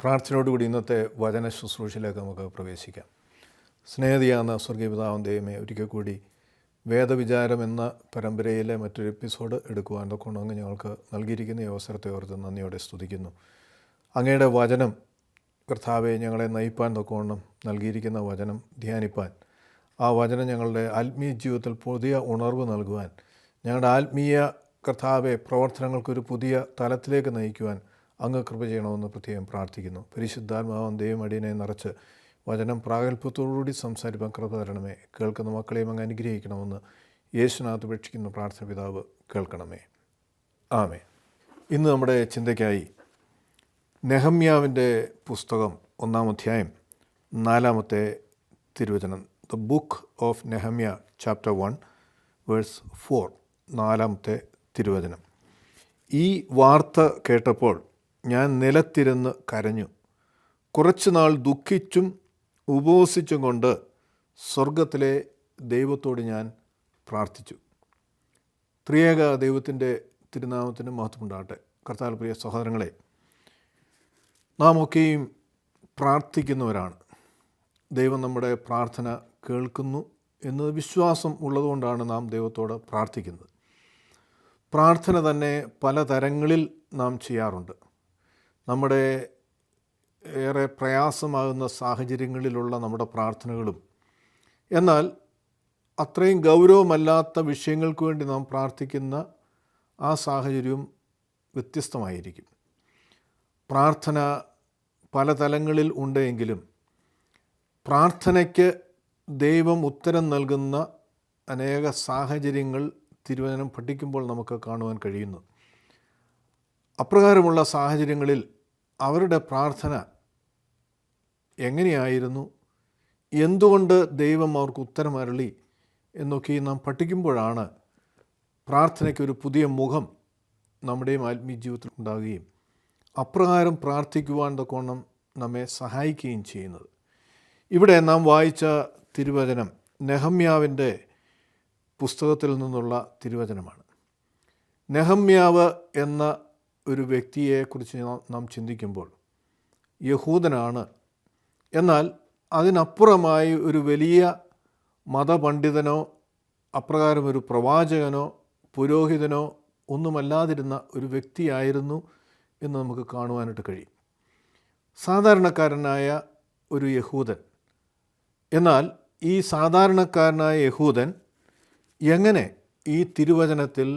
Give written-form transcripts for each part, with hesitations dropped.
പ്രാർത്ഥനയോടുകൂടി ഇന്നത്തെ വചന ശുശ്രൂഷയിലേക്ക് നമുക്ക് പ്രവേശിക്കാം. സ്നേഹിതയാകുന്ന സ്വർഗീയ പിതാവാം ദൈവമേ, ഒരിക്കൽ കൂടി വേദവിചാരം എന്ന പരമ്പരയിലെ മറ്റൊരു എപ്പിസോഡ് എടുക്കുവാൻ തൊക്കെ അങ്ങ് ഞങ്ങൾക്ക് നൽകിയിരിക്കുന്ന ഈ അവസരത്തെ ഓർത്ത് നന്ദിയോടെ സ്തുതിക്കുന്നു. അങ്ങയുടെ വചനം കർത്താവെ ഞങ്ങളെ നയിപ്പാൻ തൊക്കവണ്ണം നൽകിയിരിക്കുന്ന വചനം ധ്യാനിപ്പാൻ, ആ വചനം ഞങ്ങളുടെ ആത്മീയ ജീവിതത്തിൽ പുതിയ ഉണർവ് നൽകുവാൻ, ഞങ്ങളുടെ ആത്മീയ കർത്താവെ പ്രവർത്തനങ്ങൾക്കൊരു പുതിയ തലത്തിലേക്ക് നയിക്കുവാൻ അങ്ങ് കൃപ ചെയ്യണമെന്ന് പ്രത്യേകം പ്രാർത്ഥിക്കുന്നു. പരിശുദ്ധാത്മാവാം ദൈവം അടിയനെ നിറച്ച് വചനം പ്രാഗൽഭ്യത്തോടുകൂടി സംസാരിപ്പാൻ കൃപ തരണമേ. കേൾക്കുന്ന മക്കളെയും അങ്ങ് അനുഗ്രഹിക്കണമെന്ന് യേശുനാഥ് അപേക്ഷിക്കുന്ന പ്രാർത്ഥന പിതാവ് കേൾക്കണമേ. ആമേൻ. ഇന്ന് നമ്മുടെ ചിന്തയ്ക്കായി നെഹമ്യാവിൻ്റെ പുസ്തകം 1-ാം അധ്യായം 4-ാമത്തെ തിരുവചനം, the book of Nehemiah chapter 1 verse 4, 4-ാമത്തെ തിരുവചനം. ഈ വാർത്ത കേട്ടപ്പോൾ ഞാൻ നിലത്തിരുന്ന് കരഞ്ഞു, കുറച്ചുനാൾ ദുഃഖിച്ചും ഉപവസിച്ചും കൊണ്ട് സ്വർഗത്തിലെ ദൈവത്തോട് ഞാൻ പ്രാർത്ഥിച്ചു. ത്രിയേക ദൈവത്തിൻ്റെ തിരുനാമത്തിന് മഹത്വമുണ്ടാകട്ടെ. കർത്താവിൽ പ്രിയ സഹോദരങ്ങളെ, നാം ഒക്കെയും പ്രാർത്ഥിക്കുന്നവരാണ്. ദൈവം നമ്മുടെ പ്രാർത്ഥന കേൾക്കുന്നു എന്ന വിശ്വാസം ഉള്ളതുകൊണ്ടാണ് നാം ദൈവത്തോട് പ്രാർത്ഥിക്കുന്നത്. പ്രാർത്ഥന തന്നെ പല തരങ്ങളിൽ നാം ചെയ്യാറുണ്ട്. നമ്മുടെ ഏറെ പ്രയാസമാകുന്ന സാഹചര്യങ്ങളിലുള്ള നമ്മുടെ പ്രാർത്ഥനകളും, എന്നാൽ അത്രയും ഗൗരവമല്ലാത്ത വിഷയങ്ങൾക്ക് വേണ്ടി നാം പ്രാർത്ഥിക്കുന്ന ആ സാഹചര്യവും വ്യത്യസ്തമായിരിക്കും. പ്രാർത്ഥന പല തലങ്ങളിൽ ഉണ്ടെങ്കിലും പ്രാർത്ഥനയ്ക്ക് ദൈവം ഉത്തരം നൽകുന്ന അനേക സാഹചര്യങ്ങൾ തിരുവചനം പഠിക്കുമ്പോൾ നമുക്ക് കാണുവാൻ കഴിയുന്നു. അപ്രകാരമുള്ള സാഹചര്യങ്ങളിൽ അവരുടെ പ്രാർത്ഥന എങ്ങനെയായിരുന്നു, എന്തുകൊണ്ട് ദൈവം അവർക്ക് ഉത്തരം അരുളി എന്നൊക്കെ നാം പഠിക്കുമ്പോഴാണ് പ്രാർത്ഥനയ്ക്കൊരു പുതിയ മുഖം നമ്മുടെയും ആത്മീയ ജീവിതത്തിൽ ഉണ്ടാകുകയും അപ്രകാരം പ്രാർത്ഥിക്കുവാൻ തക്കവണ്ണം നമ്മെ സഹായിക്കുകയും ചെയ്യുന്നത്. ഇവിടെ നാം വായിച്ച തിരുവചനം നെഹമ്യാവിൻ്റെ പുസ്തകത്തിൽ നിന്നുള്ള തിരുവചനമാണ്. നെഹമ്യാവ് എന്ന ഒരു വ്യക്തിയെക്കുറിച്ച് നാം ചിന്തിക്കുമ്പോൾ യഹൂദനാണ്. എന്നാൽ അതിനപ്പുറമായി ഒരു വലിയ മതപണ്ഡിതനോ അപ്രകാരം ഒരു പ്രവാചകനോ പുരോഹിതനോ ഒന്നുമല്ലാതിരുന്ന ഒരു വ്യക്തിയായിരുന്നു എന്ന് നമുക്ക് കാണുവാനായിട്ട് കഴിയും. സാധാരണക്കാരനായ ഒരു യഹൂദൻ. എന്നാൽ ഈ സാധാരണക്കാരനായ യഹൂദൻ എങ്ങനെ ഈ തിരുവചനത്തിൽ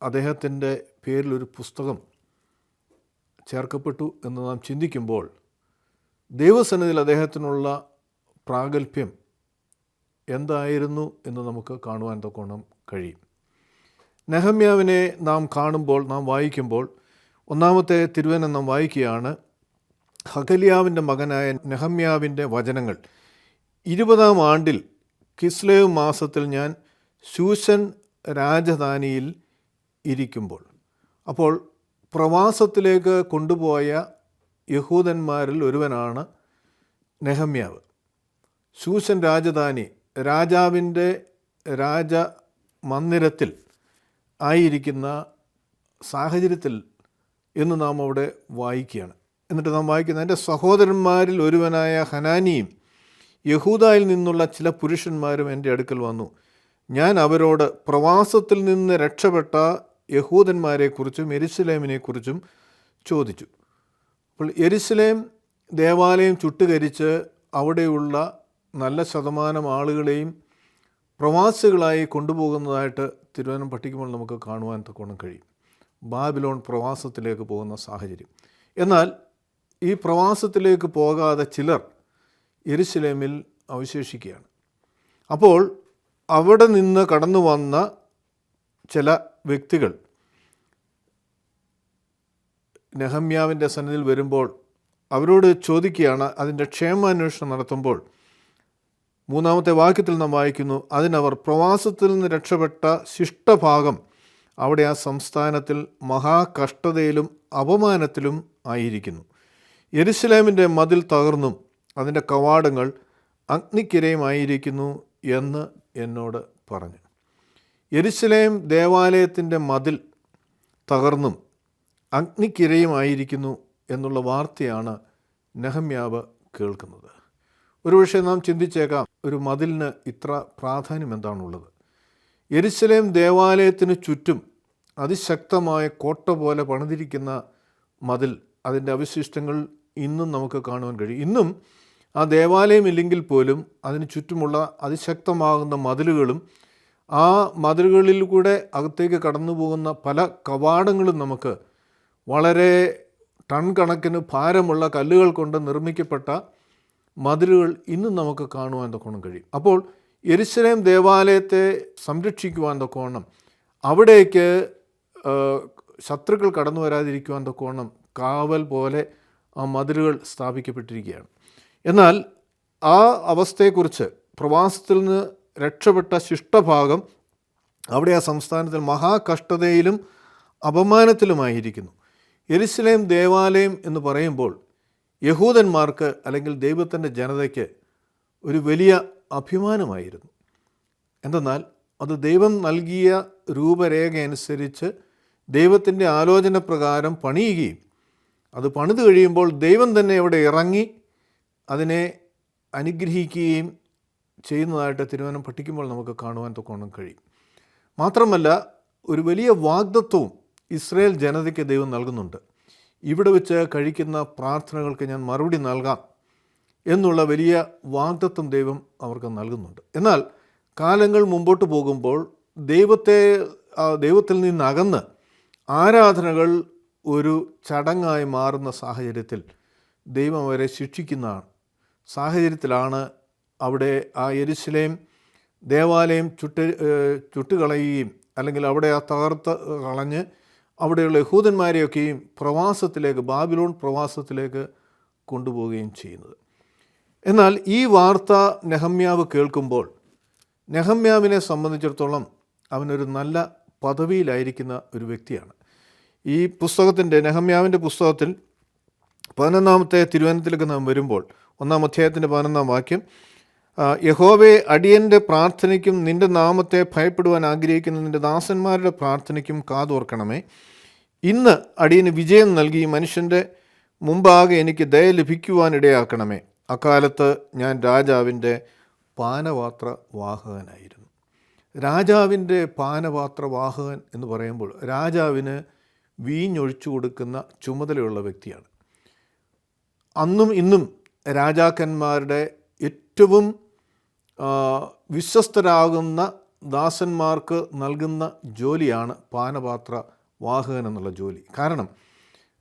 അദ്ദേഹത്തിൻ്റെ പേരിലൊരു പുസ്തകം ചേർക്കപ്പെട്ടു എന്ന് നാം ചിന്തിക്കുമ്പോൾ ദൈവസന്നിധിയിൽ അദ്ദേഹത്തിനുള്ള പ്രാഗൽഭ്യം എന്തായിരുന്നു എന്ന് നമുക്ക് കാണുവാൻ തക്കോണം കഴിയും. നെഹമ്യാവിനെ നാം കാണുമ്പോൾ, നാം വായിക്കുമ്പോൾ 1-ാമത്തെ തിരുവചനം നാം വായിക്കുകയാണ്. ഹഗലിയാവിൻ്റെ മകനായ നെഹമ്യാവിൻ്റെ വചനങ്ങൾ. 20-ാം ആണ്ടിൽ കിസ്ലേവ് മാസത്തിൽ ഞാൻ ശൂശൻ രാജധാനിയിൽ ഇരിക്കുമ്പോൾ. അപ്പോൾ പ്രവാസത്തിലേക്ക് കൊണ്ടുപോയ യഹൂദന്മാരിൽ ഒരുവനാണ് നെഹമ്യാവ്. ശൂശൻ രാജധാനി, രാജാവിൻ്റെ രാജമന്ദിരത്തിൽ ആയിരിക്കുന്ന സാഹചര്യത്തിൽ എന്ന് നാം അവിടെ വായിക്കുകയാണ്. എന്നിട്ട് നാം വായിക്കുന്നത്, എൻ്റെ സഹോദരന്മാരിൽ ഒരുവനായ ഹനാനിയും യഹൂദയിൽ നിന്നുള്ള ചില പുരുഷന്മാരും എൻ്റെ അടുക്കൽ വന്നു. ഞാൻ അവരോട് പ്രവാസത്തിൽ നിന്ന് രക്ഷപ്പെട്ട യഹൂദന്മാരെക്കുറിച്ചും യെരുശലേമിനെക്കുറിച്ചും ചോദിച്ചു. അപ്പോൾ യെരുശലേം ദേവാലയം ചുട്ടുകരിച്ച് അവിടെയുള്ള നല്ല ശതമാനം ആളുകളെയും പ്രവാസികളായി കൊണ്ടുപോകുന്നതായിട്ട് തിരുവചനം പഠിക്കുമ്പോൾ നമുക്ക് കാണുവാൻ തക്കോണം കഴിയും. ബാബിലോൺ പ്രവാസത്തിലേക്ക് പോകുന്ന സാഹചര്യം. എന്നാൽ ഈ പ്രവാസത്തിലേക്ക് പോകാതെ ചിലർ യെരുശലേമിൽ അവശേഷിക്കുകയാണ്. അപ്പോൾ അവിടെ നിന്ന് കടന്നു വന്ന ചില വ്യക്തികൾ നെഹമ്യാവിൻ്റെ സന്നിധിയിൽ വരുമ്പോൾ അവരോട് ചോദിക്കുകയാണ്. അതിൻ്റെ ക്ഷേമാന്വേഷണം നടത്തുമ്പോൾ 3-ാമത്തെ വാക്യത്തിൽ നാം വായിക്കുന്നു, അതിനവർ പ്രവാസത്തിൽ നിന്ന് രക്ഷപ്പെട്ട ശിഷ്ടഭാഗം അവിടെ ആ സംസ്ഥാനത്തിൽ മഹാകഷ്ടതയിലും അപമാനത്തിലും ആയിരിക്കുന്നു. യെരുശലേമിൻ്റെ മതിൽ തകർന്നും അതിൻ്റെ കവാടങ്ങൾ അഗ്നിക്കിരയുമായിരിക്കുന്നു എന്ന് എന്നോട് പറഞ്ഞു. യെരുശലേം ദേവാലയത്തിൻ്റെ മതിൽ തകർന്നും അഗ്നിക്കിരയുമായിരിക്കുന്നു എന്നുള്ള വാർത്തയാണ് നെഹമ്യാവ് കേൾക്കുന്നത്. ഒരുപക്ഷെ നാം ചിന്തിച്ചേക്കാം, ഒരു മതിലിന് ഇത്ര പ്രാധാന്യം എന്താണുള്ളത്? യെരുശലേം ദേവാലയത്തിന് ചുറ്റും അതിശക്തമായ കോട്ട പോലെ പണിതിരിക്കുന്ന മതിൽ, അതിൻ്റെ അവശിഷ്ടങ്ങൾ ഇന്നും നമുക്ക് കാണുവാൻ കഴിയും. ഇന്നും ആ ദേവാലയം ഇല്ലെങ്കിൽ പോലും അതിന് ചുറ്റുമുള്ള അതിശക്തമാകുന്ന മതിലുകളും ആ മതിലുകളിൽ കൂടെ അകത്തേക്ക് കടന്നു പോകുന്ന പല കവാടങ്ങളും നമുക്ക് വളരെ ടൺ കണക്കിന് ഭാരമുള്ള കല്ലുകൾ കൊണ്ട് നിർമ്മിക്കപ്പെട്ട മതിലുകൾ ഇന്നും നമുക്ക് കാണുവാൻ തക്കോണം കഴിയും. അപ്പോൾ യെരുശലേം ദേവാലയത്തെ സംരക്ഷിക്കുവാൻ തക്കോണം, അവിടേക്ക് ശത്രുക്കൾ കടന്നു വരാതിരിക്കുവാൻ തക്കോണം കാവൽ പോലെ ആ മതിലുകൾ സ്ഥാപിക്കപ്പെട്ടിരിക്കുകയാണ്. എന്നാൽ ആ അവസ്ഥയെക്കുറിച്ച് പ്രവാസത്തിൽ നിന്ന് രക്ഷപ്പെട്ട ശിഷ്ടഭാഗം അവിടെ ആ സംസ്ഥാനത്തിൽ മഹാകഷ്ടതയിലും അപമാനത്തിലുമായിരിക്കുന്നു. യെരുശലേം ദേവാലയം എന്ന് പറയുമ്പോൾ യഹൂദന്മാർക്ക് അല്ലെങ്കിൽ ദൈവത്തിൻ്റെ ജനതയ്ക്ക് ഒരു വലിയ അഭിമാനമായിരുന്നു. എന്തെന്നാൽ അത് ദൈവം നൽകിയ രൂപരേഖ അനുസരിച്ച് ദൈവത്തിൻ്റെ ആലോചന പ്രകാരം പണിയുകയും അത് പണിത് കഴിയുമ്പോൾ ദൈവം തന്നെ അവിടെ ഇറങ്ങി അതിനെ അനുഗ്രഹിക്കുകയും ചെയ്യുന്നതായിട്ട് തിരുവചനം പഠിക്കുമ്പോൾ നമുക്ക് കാണുവാൻ തക്കോണം കഴിയും. മാത്രമല്ല, ഒരു വലിയ വാഗ്ദത്വവും ഇസ്രായേൽ ജനതയ്ക്ക് ദൈവം നൽകുന്നുണ്ട്. ഇവിടെ വെച്ച് കഴിക്കുന്ന പ്രാർത്ഥനകൾക്ക് ഞാൻ മറുപടി നൽകാം എന്നുള്ള വലിയ വാഗ്ദത്വം ദൈവം അവർക്ക് നൽകുന്നുണ്ട്. എന്നാൽ കാലങ്ങൾ മുമ്പോട്ട് പോകുമ്പോൾ ദൈവത്തിൽ നിന്നകന്ന് ആരാധനകൾ ഒരു ചടങ്ങായി മാറുന്ന സാഹചര്യത്തിൽ ദൈവം അവരെ ശിക്ഷിക്കുന്ന സാഹചര്യത്തിലാണ് അവിടെ ആ യെരുശലേം ദേവാലയം ചുട്ടുകളയുകയും അല്ലെങ്കിൽ അവിടെ ആ തകർത്ത് കളഞ്ഞ് അവിടെയുള്ള യഹൂദന്മാരെയൊക്കെയും പ്രവാസത്തിലേക്ക്, ബാബിലോൺ പ്രവാസത്തിലേക്ക് കൊണ്ടുപോവുകയും ചെയ്യുന്നത്. എന്നാൽ ഈ വാർത്ത നെഹമ്യാവ് കേൾക്കുമ്പോൾ നെഹമ്യാവിനെ സംബന്ധിച്ചിടത്തോളം അവനൊരു നല്ല പദവിയിലായിരിക്കുന്ന ഒരു വ്യക്തിയാണ്. ഈ പുസ്തകത്തിൻ്റെ, നെഹമ്യാവിൻ്റെ പുസ്തകത്തിൽ 11-ാമത്തെ തിരുവചനത്തിലേക്ക് നാം വരുമ്പോൾ 1-ാം അധ്യായത്തിൻ്റെ 11-ാം വാക്യം, യഹോവേ, അടിയൻ്റെ പ്രാർത്ഥനയ്ക്കും നിൻ്റെ നാമത്തെ ഭയപ്പെടുവാൻ ആഗ്രഹിക്കുന്ന നിൻ്റെ ദാസന്മാരുടെ പ്രാർത്ഥനയ്ക്കും കാതോർക്കണമേ. ഇന്ന് അടിയന് വിജയം നൽകി മനുഷ്യൻ്റെ മുമ്പാകെ എനിക്ക് ദയ ലഭിക്കുവാനിടയാക്കണമേ. അക്കാലത്ത് ഞാൻ രാജാവിൻ്റെ പാനപാത്രവാഹകനായിരുന്നു. രാജാവിൻ്റെ പാനപാത്രവാഹകൻ എന്ന് പറയുമ്പോൾ രാജാവിന് വീഞ്ഞൊഴിച്ചു കൊടുക്കുന്ന ചുമതലയുള്ള വ്യക്തിയാണ്. അന്നും ഇന്നും രാജാക്കന്മാരുടെ ഏറ്റവും വിശ്വസ്തരാകുന്ന ദാസന്മാർക്ക് നൽകുന്ന ജോലിയാണ് പാനപാത്ര വാഹകൻ എന്നുള്ള ജോലി. കാരണം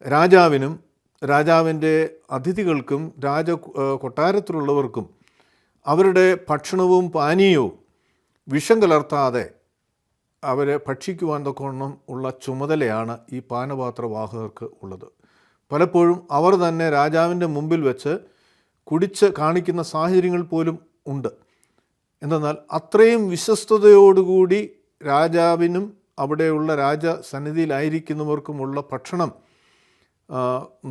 രാജാവിനും രാജാവിൻ്റെ അതിഥികൾക്കും കൊട്ടാരത്തിലുള്ളവർക്കും അവരുടെ ഭക്ഷണവും പാനീയവും വിഷം കലർത്താതെ അവരെ ഭക്ഷിക്കുവാൻ തക്കവണ്ണം ഉള്ള ചുമതലയാണ് ഈ പാനപാത്രവാഹകർക്ക് ഉള്ളത്. പലപ്പോഴും അവർ തന്നെ രാജാവിൻ്റെ മുമ്പിൽ വെച്ച് കുടിച്ച് കാണിക്കുന്ന സാഹചര്യങ്ങൾ പോലും ഉണ്ട്. എന്തെന്നാൽ അത്രയും വിശ്വസ്തയോടുകൂടി രാജാവിനും അവിടെയുള്ള രാജസന്നിധിയിലായിരിക്കുന്നവർക്കുമുള്ള ഭക്ഷണം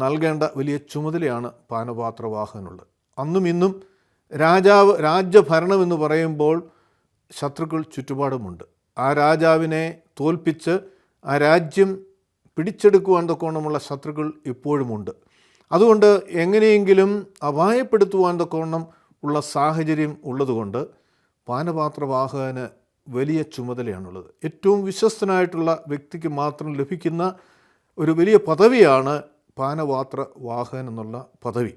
നൽകേണ്ട വലിയ ചുമതലയാണ് പാനപാത്രവാഹകനുള്ളത്. അന്നും ഇന്നും രാജ്യഭരണം എന്ന് പറയുമ്പോൾ ശത്രുക്കൾ ചുറ്റുപാടുമുണ്ട്. ആ രാജാവിനെ തോൽപ്പിച്ച് ആ രാജ്യം പിടിച്ചെടുക്കുവാൻ തക്കവണ്ണമുള്ള ശത്രുക്കൾ ഇപ്പോഴുമുണ്ട്. അതുകൊണ്ട് എങ്ങനെയെങ്കിലും അപായപ്പെടുത്തുവാൻ തക്കവണ്ണം ഉള്ള സാഹചര്യം ഉള്ളതുകൊണ്ട് പാനപാത്രവാഹകന് വലിയ ചുമതലയാണുള്ളത്. ഏറ്റവും വിശ്വസ്തനായിട്ടുള്ള വ്യക്തിക്ക് മാത്രം ലഭിക്കുന്ന ഒരു വലിയ പദവിയാണ് പാനപാത്രവാഹകൻ എന്നുള്ള പദവി.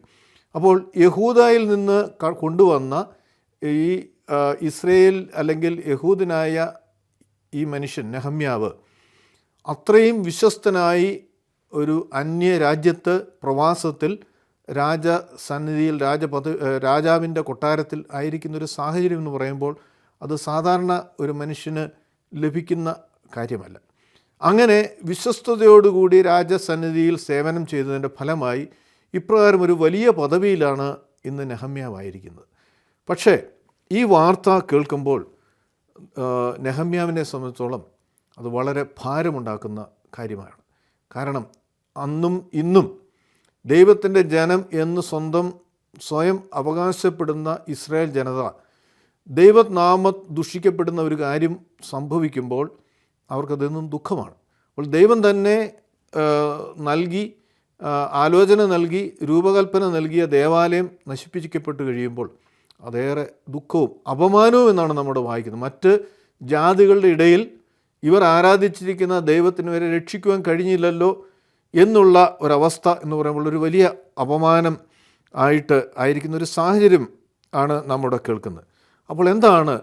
അപ്പോൾ യഹൂദയിൽ നിന്ന് കൊണ്ടുവന്ന ഈ ഇസ്രയേൽ അല്ലെങ്കിൽ യഹൂദനായ ഈ മനുഷ്യൻ നെഹമ്യാവ് അത്രയും വിശ്വസ്തനായി ഒരു അന്യരാജ്യത്ത് പ്രവാസത്തിൽ രാജസന്നിധിയിൽ രാജാവിൻ്റെ കൊട്ടാരത്തിൽ ആയിരിക്കുന്നൊരു സാഹചര്യം എന്ന് പറയുമ്പോൾ അത് സാധാരണ ഒരു മനുഷ്യന് ലഭിക്കുന്ന കാര്യമല്ല. അങ്ങനെ വിശ്വസ്തയോടുകൂടി രാജസന്നിധിയിൽ സേവനം ചെയ്തതിൻ്റെ ഫലമായി ഇപ്രകാരം ഒരു വലിയ പദവിയിലാണ് ഇന്ന് നെഹമ്യാവായിരിക്കുന്നത്. പക്ഷേ ഈ വാർത്ത കേൾക്കുമ്പോൾ നെഹമ്യാവിനെ സംബന്ധിച്ചോളം അത് വളരെ ഭാരമുണ്ടാക്കുന്ന കാര്യമാണ്. കാരണം അന്നും ഇന്നും ദൈവത്തിൻ്റെ ജനം എന്ന് സ്വയം അവകാശപ്പെടുന്ന ഇസ്രായേൽ ജനത ദൈവനാമം ദുഷിക്കപ്പെടുന്ന ഒരു കാര്യം സംഭവിക്കുമ്പോൾ അവർക്കതെന്നും ദുഃഖമാണ്. അപ്പോൾ ദൈവം തന്നെ നൽകി ആലോചന നൽകി രൂപകൽപ്പന നൽകിയ ദേവാലയം നശിപ്പിക്കപ്പെട്ട് കഴിയുമ്പോൾ അതേറെ ദുഃഖവും അപമാനവും എന്നാണ് നമ്മുടെ വായിക്കുന്നത്. മറ്റ് ജാതികളുടെ ഇടയിൽ ഇവർ ആരാധിച്ചിരിക്കുന്ന ദൈവത്തിന് വരെ രക്ഷിക്കുവാൻ കഴിഞ്ഞില്ലല്ലോ എന്നുള്ള ഒരവസ്ഥ എന്ന് പറയുമ്പോൾ ഒരു വലിയ അപമാനം ആയിരിക്കുന്ന ഒരു സാഹചര്യം ആണ് നമ്മുടെ കേൾക്കുന്നത്. അപ്പോൾ എന്താണ്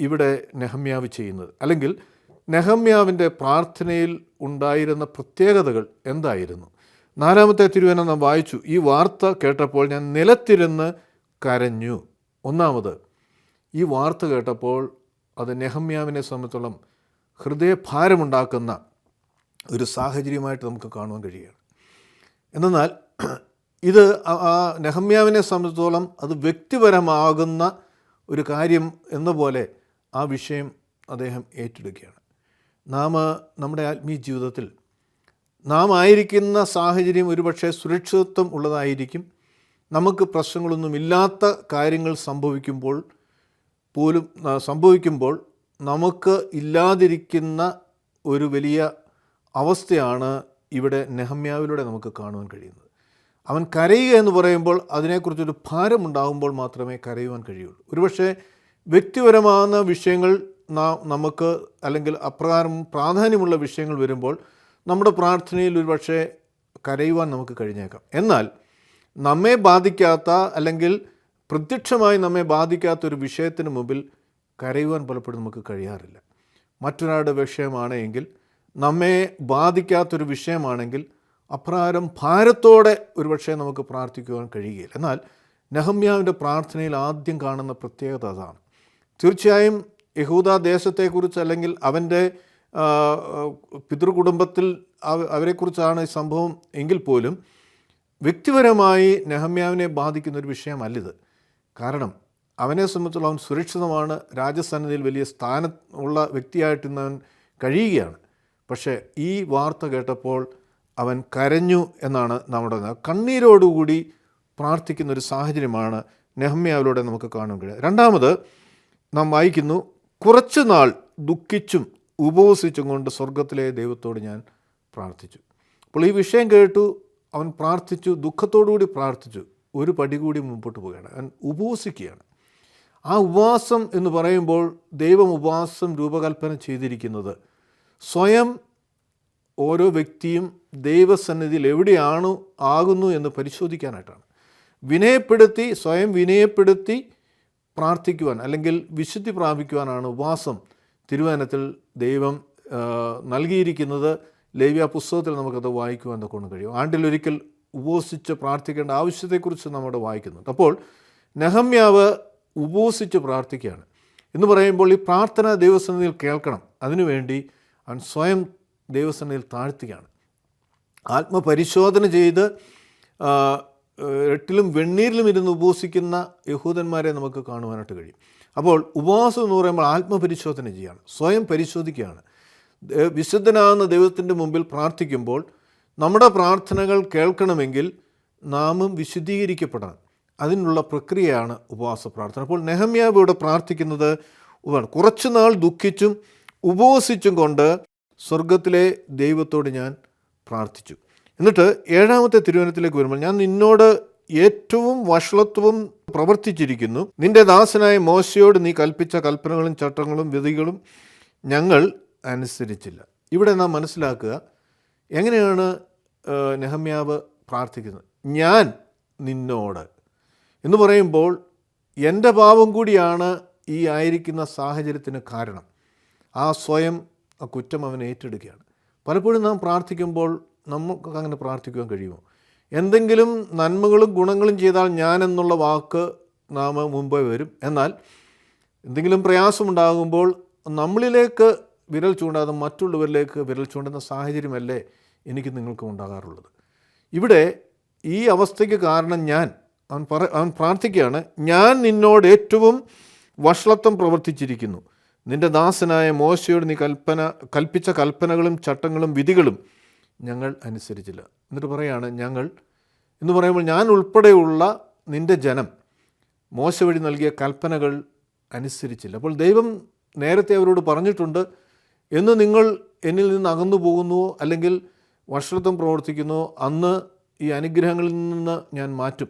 ഇവിടെ നെഹമ്യാവ് ചെയ്യുന്നത്? അല്ലെങ്കിൽ നെഹമ്യാവിൻ്റെ പ്രാർത്ഥനയിൽ ഉണ്ടായിരുന്ന പ്രത്യേകതകൾ എന്തായിരുന്നു? 4-ാമത്തെ തിരുവചനം നാം വായിച്ചു. ഈ വാർത്ത കേട്ടപ്പോൾ ഞാൻ നിലത്തിരുന്ന് കരഞ്ഞു. ഒന്നാമത്, ഈ വാർത്ത കേട്ടപ്പോൾ അത് നെഹമ്യാവിനെ സംബന്ധിച്ചോളം ഹൃദയഭാരമുണ്ടാക്കുന്ന ഒരു സാഹചര്യമായിട്ട് നമുക്ക് കാണുവാൻ കഴിയുകയാണ്. എന്നാൽ ഇത് നെഹമ്യാവിനെ സംബന്ധിച്ചോളം അത് വ്യക്തിപരമാകുന്ന ഒരു കാര്യം എന്ന പോലെ ആ വിഷയം അദ്ദേഹം ഏറ്റെടുക്കുകയാണ്. നമ്മുടെ ആത്മീയ ജീവിതത്തിൽ നാം ആയിരിക്കുന്ന സാഹചര്യം ഒരുപക്ഷെ സുരക്ഷിതത്വം ഉള്ളതായിരിക്കും. നമുക്ക് പ്രശ്നങ്ങളൊന്നുമില്ലാത്ത കാര്യങ്ങൾ സംഭവിക്കുമ്പോൾ നമുക്ക് ഇല്ലാതിരിക്കുന്ന ഒരു വലിയ അവസ്ഥയാണ് ഇവിടെ നെഹമ്യാവിലൂടെ നമുക്ക് കാണുവാൻ കഴിയുന്നത്. അവൻ കരയുക എന്ന് പറയുമ്പോൾ അതിനെക്കുറിച്ചൊരു ഭാരമുണ്ടാകുമ്പോൾ മാത്രമേ കരയുവാൻ കഴിയുള്ളൂ. ഒരുപക്ഷെ വ്യക്തിപരമാകുന്ന വിഷയങ്ങൾ നമുക്ക് അല്ലെങ്കിൽ അപ്രകാരം പ്രാധാന്യമുള്ള വിഷയങ്ങൾ വരുമ്പോൾ നമ്മുടെ പ്രാർത്ഥനയിൽ ഒരുപക്ഷെ കരയുവാൻ നമുക്ക് കഴിഞ്ഞേക്കാം. എന്നാൽ നമ്മെ ബാധിക്കാത്ത അല്ലെങ്കിൽ പ്രത്യക്ഷമായി നമ്മെ ബാധിക്കാത്ത ഒരു വിഷയത്തിന് മുമ്പിൽ കരയുവാൻ പലപ്പോഴും നമുക്ക് കഴിയാറില്ല. മറ്റൊരാളുടെ വിഷയമാണെങ്കിൽ, നമ്മെ ബാധിക്കാത്തൊരു വിഷയമാണെങ്കിൽ അപ്രകാരം ഭാരത്തോടെ ഒരുപക്ഷെ നമുക്ക് പ്രാർത്ഥിക്കുവാൻ കഴിയുകയില്ല. എന്നാൽ നെഹമ്യാവിൻ്റെ പ്രാർത്ഥനയിൽ ആദ്യം കാണുന്ന പ്രത്യേകത അതാണ്. തീർച്ചയായും യഹൂദ ദേശത്തെക്കുറിച്ച് അല്ലെങ്കിൽ അവൻ്റെ പിതൃകുടുംബത്തിൽ അവരെക്കുറിച്ചാണ് ഈ സംഭവം എങ്കിൽ പോലും വ്യക്തിപരമായി നെഹമ്യാവിനെ ബാധിക്കുന്ന ഒരു വിഷയമല്ലിത്. കാരണം അവനെ സംബന്ധിച്ചുള്ള അവൻ സുരക്ഷിതമാണ്, രാജസന്നിധിയിൽ വലിയ സ്ഥാനം ഉള്ള വ്യക്തിയായിട്ട് ഇന്ന് അവൻ കഴിയുകയാണ്. പക്ഷേ ഈ വാർത്ത കേട്ടപ്പോൾ അവൻ കരഞ്ഞു എന്നാണ് നമ്മുടെ കണ്ണീരോടുകൂടി പ്രാർത്ഥിക്കുന്ന ഒരു സാഹചര്യമാണ് നെഹമ്യാവിലൂടെ നമുക്ക് കാണാൻ കഴിയുക. രണ്ടാമത് നാം വായിക്കുന്നു, കുറച്ചു നാൾ ദുഃഖിച്ചും ഉപവസിച്ചും കൊണ്ട് സ്വർഗത്തിലെ ദൈവത്തോട് ഞാൻ പ്രാർത്ഥിച്ചു. അപ്പോൾ ഈ വിഷയം കേട്ടു അവൻ പ്രാർത്ഥിച്ചു, ദുഃഖത്തോടുകൂടി പ്രാർത്ഥിച്ചു. ഒരു പടി കൂടി മുമ്പോട്ട് പോവുകയാണ്, അവൻ ഉപവസിക്കുകയാണ്. ആ ഉപവാസം എന്ന് പറയുമ്പോൾ ദൈവം ഉപവാസം രൂപകൽപ്പന ചെയ്തിരിക്കുന്നത് സ്വയം ഓരോ വ്യക്തിയും ദൈവസന്നിധിയിൽ എവിടെയാണ് ആകുന്നു എന്ന് പരിശോധിക്കാനായിട്ടാണ്. സ്വയം വിനയപ്പെടുത്തി പ്രാർത്ഥിക്കുവാൻ അല്ലെങ്കിൽ വിശുദ്ധി പ്രാപിക്കുവാനാണ് ഉപവാസം തിരുവചനത്തിൽ ദൈവം നൽകിയിരിക്കുന്നത്. ലേവ്യ പുസ്തകത്തിൽ നമുക്കത് വായിക്കുവാൻ കൊണ്ട് കഴിയും. ആണ്ടിലൊരിക്കൽ ഉപവസിച്ച് പ്രാർത്ഥിക്കേണ്ട ആവശ്യത്തെക്കുറിച്ച് നമ്മുടെ വായിക്കുന്നുണ്ട്. അപ്പോൾ നെഹമ്യാവ് ഉപവസിച്ച് പ്രാർത്ഥിക്കുകയാണ് എന്ന് പറയുമ്പോൾ ഈ പ്രാർത്ഥന ദൈവസന്നിധിയിൽ കേൾക്കണം. അതിനുവേണ്ടി അവൻ സ്വയം ദൈവസന്നിധിയിൽ താഴ്ത്തുകയാണ്. ആത്മപരിശോധന ചെയ്ത് എട്ടിലും വെണ്ണീരിലും ഇരുന്ന് ഉപവസിക്കുന്ന യഹൂദന്മാരെ നമുക്ക് കാണുവാനായിട്ട് കഴിയും. അപ്പോൾ ഉപവാസം എന്ന് പറയുമ്പോൾ ആത്മപരിശോധന ചെയ്യുകയാണ്, സ്വയം പരിശോധിക്കുകയാണ്. വിശുദ്ധനാകുന്ന ദൈവത്തിൻ്റെ മുമ്പിൽ പ്രാർത്ഥിക്കുമ്പോൾ നമ്മുടെ പ്രാർത്ഥനകൾ കേൾക്കണമെങ്കിൽ നാമും വിശുദ്ധീകരിക്കപ്പെടണം. അതിനുള്ള പ്രക്രിയയാണ് ഉപവാസ പ്രാർത്ഥന. അപ്പോൾ നെഹമ്യാവ് ഇവിടെ പ്രാർത്ഥിക്കുന്നത് കുറച്ചു നാൾ ദുഃഖിച്ചും ഉപവസിച്ചും കൊണ്ട് സ്വർഗത്തിലെ ദൈവത്തോട് ഞാൻ പ്രാർത്ഥിച്ചു. എന്നിട്ട് 7-ാമത്തെ തിരുവചനത്തിലേക്ക് വരുമ്പോൾ, ഞാൻ നിന്നോട് ഏറ്റവും വഷളത്വവും പ്രവർത്തിച്ചിരിക്കുന്നു. നിന്റെ ദാസനായ മോശയോട് നീ കൽപ്പിച്ച കൽപ്പനകളും ചട്ടങ്ങളും വിധികളും ഞങ്ങൾ അനുസരിച്ചില്ല. ഇവിടെ നാം മനസ്സിലാക്കുക, എങ്ങനെയാണ് നെഹമ്യാവ് പ്രാർത്ഥിക്കുന്നത്. ഞാൻ നിന്നോട് എന്ന് പറയുമ്പോൾ എൻ്റെ പാപം കൂടിയാണ് ഈ ആയിരിക്കുന്ന സാഹചര്യത്തിന് കാരണം. ആ സ്വയം ആ കുറ്റം അവൻ ഏറ്റെടുക്കുകയാണ്. പലപ്പോഴും നാം പ്രാർത്ഥിക്കുമ്പോൾ നമുക്ക് അങ്ങനെ പ്രാർത്ഥിക്കുവാൻ കഴിയുമോ? എന്തെങ്കിലും നന്മകളും ഗുണങ്ങളും ചെയ്താൽ ഞാൻ എന്നുള്ള വാക്ക് നാം മുമ്പേ വരും. എന്നാൽ എന്തെങ്കിലും പ്രയാസമുണ്ടാകുമ്പോൾ നമ്മളിലേക്ക് വിരൽ ചൂണ്ടാതെ മറ്റുള്ളവരിലേക്ക് വിരൽ ചൂണ്ടുന്ന സാഹചര്യമല്ലേ എനിക്ക് നിങ്ങൾക്കും ഉണ്ടാകാറുള്ളത്. ഇവിടെ ഈ അവസ്ഥയ്ക്ക് കാരണം അവൻ പ്രാർത്ഥിക്കുകയാണ്, ഞാൻ നിന്നോട് ഏറ്റവും വഷളത്വം പ്രവർത്തിച്ചിരിക്കുന്നു. നിൻ്റെ ദാസനായ മോശയോട് നീ കൽപ്പിച്ച കൽപ്പനകളും ചട്ടങ്ങളും വിധികളും ഞങ്ങൾ അനുസരിച്ചില്ല. എന്നിട്ട് പറയാണ്, ഞങ്ങൾ എന്ന് പറയുമ്പോൾ ഞാൻ ഉൾപ്പെടെയുള്ള നിൻ്റെ ജനം മോശ വഴി നൽകിയ കൽപ്പനകൾ അനുസരിച്ചില്ല. അപ്പോൾ ദൈവം നേരത്തെ അവരോട് പറഞ്ഞിട്ടുണ്ട്, എന്ന് നിങ്ങൾ എന്നിൽ നിന്ന് അകന്നു പോകുന്നുവോ അല്ലെങ്കിൽ വഷളത്വം പ്രവർത്തിക്കുന്നുവോ അന്ന് ഈ അനുഗ്രഹങ്ങളിൽ നിന്ന് ഞാൻ മാറ്റും